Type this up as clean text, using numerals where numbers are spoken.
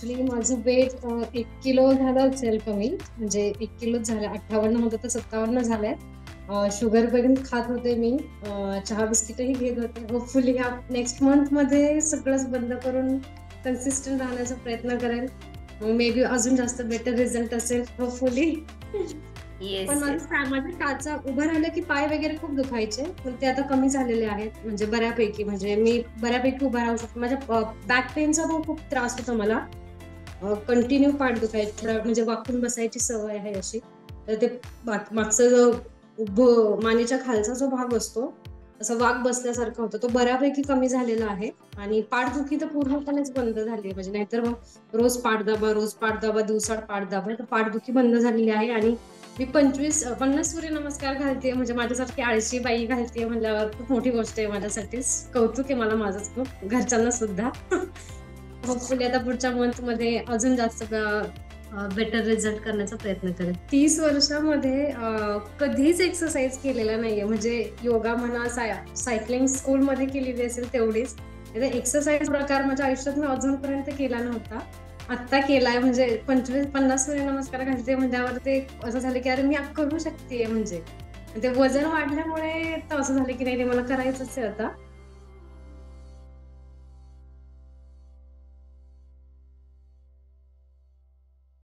Actually माझं weight 1 kilo झालं असेल कमी, म्हणजे 1 किलोच झालं. 58 होतं तर 57 झालंय. शुगर वगैरे खात होते मी, चहा बिस्किटही घेत होते. होपफुली ह्या नेक्स्ट मंथ मध्ये सगळंच बंद करून कन्सिस्टंट राहण्याचा प्रयत्न करेल. मे बी अजून जास्त बेटर रिझल्ट असेल होपफुली. पण येस, येस. माझ्या टाचा उभं राहिलं की पाय वगैरे खूप दुखायचे, पण ते आता कमी झालेले आहेत. म्हणजे बऱ्यापैकी, म्हणजे मी बऱ्यापैकी उभं राहू शकते. माझ्या बॅक पेनचा पण खूप त्रास होता मला. कंटिन्यू पाठ दुखायची, थोडा म्हणजे वाकून बसायची सवय आहे अशी. तर ते मागचं जो मानेच्या खालचा जो भाग असतो, असं वाक बसल्यासारखं होतं, तो बऱ्यापैकी कमी झालेला आहे. आणि पाठदुखी तर पूर्णपणेच बंद झाली आहे. म्हणजे नाहीतर मग रोज पाठ दाबा, दिवसाड पाठ दाबा, तर पाठदुखी बंद झालेली आहे. आणि मी 50 सूर्यनमस्कार घालते, म्हणजे माझ्यासारखी आळशी बाई घालते म्हणल्यावर खूप मोठी गोष्ट आहे माझ्यासाठी. कौतुक आहे मला माझंच खूप, घरच्यांना सुद्धा. होपफुली आता पुढच्या मंथ मध्ये अजून जास्त बेटर रिझल्ट करण्याचा प्रयत्न करेल. 30 वर्षामध्ये कधीच एक्सरसाइज केलेला नाहीये. म्हणजे योगा म्हणा, सायकलिंग स्कूलमध्ये केलेली असेल तेवढीच. एक्सरसाइज प्रकार माझ्या आयुष्यात मी अजूनपर्यंत केला नव्हता. आत्ता केलाय. म्हणजे 50 सूर्यनमस्कार घालते म्हणल्यावर ते असं झालं की अरे मी करू शकते. म्हणजे ते वजन वाढल्यामुळे तर असं झालं की नाही, ते मला करायचंच आहे आता.